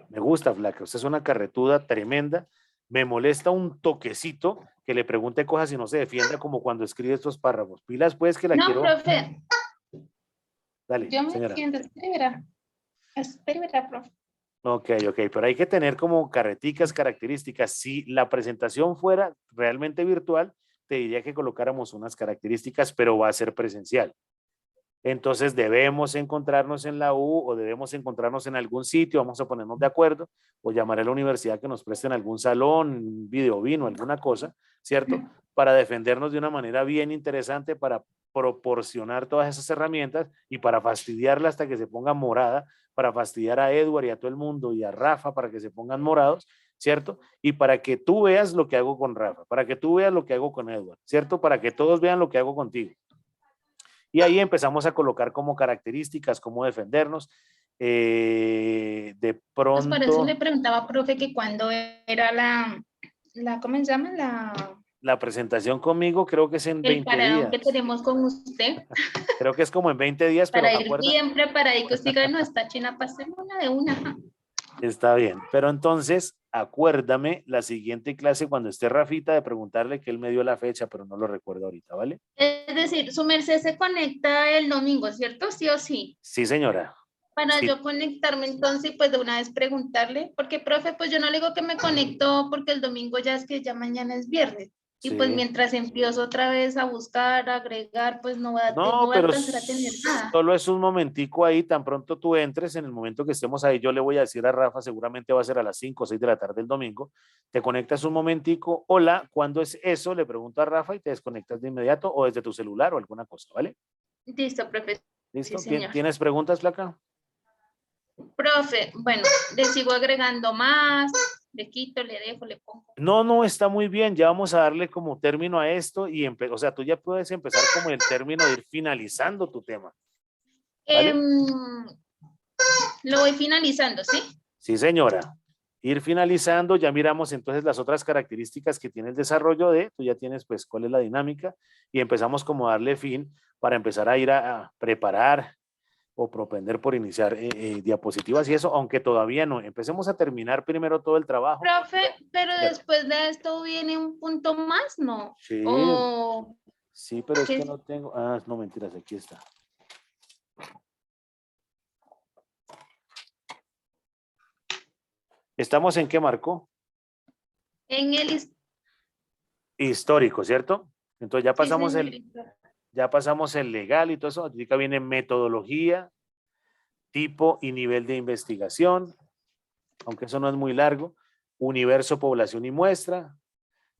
Me gusta, flaca, usted es una carretuda tremenda. Me molesta un toquecito que le pregunte cosas y no se defienda como cuando escribe estos párrafos. Pilas, pues, que la no, quiero. Profe. Dale, Yo me señora. defiendo, espera, profe. Ok, pero hay que tener como características. Si la presentación fuera realmente virtual, te diría que colocáramos unas características, pero va a ser presencial. Entonces debemos encontrarnos en la U o debemos encontrarnos en algún sitio, vamos a ponernos de acuerdo o llamar a la universidad que nos presten algún salón, video vino, alguna cosa, ¿cierto? Para defendernos de una manera bien interesante, para proporcionar todas esas herramientas y para fastidiarla hasta que se ponga morada, para fastidiar a Edward y a todo el mundo y a Rafa para que se pongan morados, ¿cierto? Y para que tú veas lo que hago con Rafa, para que tú veas lo que hago con Edward, ¿cierto? Para que todos vean lo que hago contigo. Y ahí empezamos a colocar como características, cómo defendernos. De pronto... Pues por eso le preguntaba, profe, que cuándo era ¿cómo se llama? La presentación conmigo creo que es en 20 días. El días. que tenemos con usted. Creo que es como en 20 días, pero para ir bien preparaditos, diga, no, está China, pasemos una de una. Está bien, pero entonces acuérdame la siguiente clase cuando esté Rafita de preguntarle que él me dio la fecha, pero no lo recuerdo ahorita, ¿vale? Es decir, su merced se conecta el domingo, ¿cierto? ¿Sí o sí? Sí, señora. Para Sí. yo conectarme entonces, pues de una vez preguntarle, porque profe, pues yo no le digo que me conecto porque el domingo ya es que ya mañana es viernes. Y Sí. pues mientras empiezo otra vez a buscar, a agregar, pues no voy a alcanzar a tener nada. Solo es un momentico ahí, tan pronto tú entres, en el momento que estemos ahí, yo le voy a decir a Rafa, seguramente va a ser a las 5 o 6 de la tarde el domingo, te conectas un momentico, hola, ¿cuándo es eso? Le pregunto a Rafa y te desconectas de inmediato o desde tu celular o alguna cosa, ¿vale? Listo, profe. ¿Listo? Sí, señor. ¿Tienes preguntas, Flaca? Profe, bueno, le sigo agregando más, le quito, le dejo, le pongo. No, está muy bien, ya vamos a darle como término a esto y, o sea, tú ya puedes empezar como el término de ir finalizando tu tema. ¿Vale? Lo voy finalizando, ¿sí? Sí, señora. Ir finalizando, ya miramos entonces las otras características que tiene el desarrollo tú ya tienes pues cuál es la dinámica y empezamos como a darle fin para empezar a ir a preparar o propender por iniciar diapositivas y eso, aunque todavía no. Empecemos a terminar primero todo el trabajo. Profe, pero después de esto viene un punto más, ¿no? Sí, sí, pero es que no tengo... no, mentiras, aquí está. ¿Estamos en qué marco? En el histórico, ¿cierto? Entonces ya pasamos ya pasamos el legal y todo eso. Acá viene metodología, tipo y nivel de investigación, aunque eso no es muy largo. Universo, población y muestra.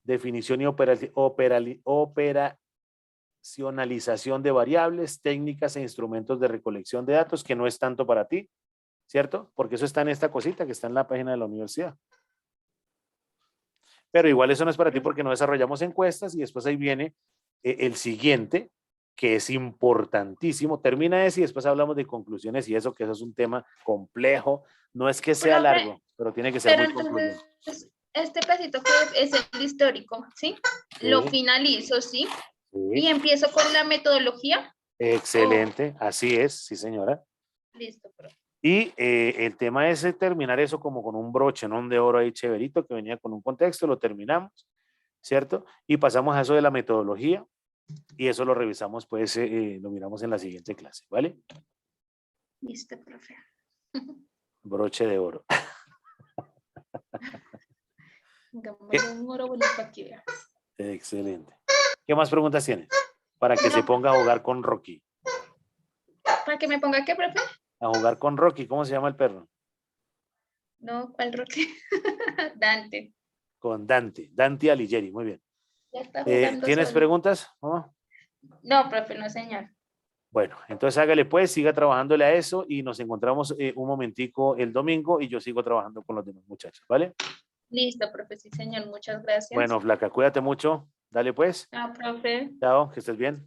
Definición y operacionalización de variables, técnicas e instrumentos de recolección de datos, que no es tanto para ti, ¿cierto? Porque eso está en esta cosita que está en la página de la universidad. Pero igual eso no es para ti porque no desarrollamos encuestas y después ahí viene el siguiente, que es importantísimo. Termina ese y después hablamos de conclusiones y eso, que eso es un tema complejo. No es que sea Profe, largo, pero tiene que ser pero muy concluyente. entonces, este pedacito que es el histórico, ¿sí? Lo Sí, finalizo, ¿sí? Y sí. empiezo con la metodología. Excelente, así es, sí señora. Listo, profe. Y el tema es terminar eso como con un broche, ¿no? De oro ahí chéverito que venía con un contexto, lo terminamos, ¿cierto? Y pasamos a eso de la metodología y eso lo revisamos, pues lo miramos en la siguiente clase, ¿vale? Listo, profe. Broche de oro. Pongámosle un oro bonito aquí, vea. Excelente. ¿Qué más preguntas tienes? Para que se ponga a jugar con Rocky. ¿Para que me ponga qué, profe? A jugar con Rocky, ¿cómo se llama el perro? No, ¿cuál Roque? Dante. Con Dante, Dante Alighieri, muy bien. Ya está jugando ¿Tienes solo. preguntas, mamá? No, profe, no, señor. Bueno, entonces hágale pues, siga trabajándole a eso y nos encontramos un momentico el domingo y yo sigo trabajando con los demás muchachos, ¿vale? Listo, profe, sí, señor. Muchas gracias. Bueno, Flaca, cuídate mucho. Dale pues. Chao, profe. Chao, que estés bien.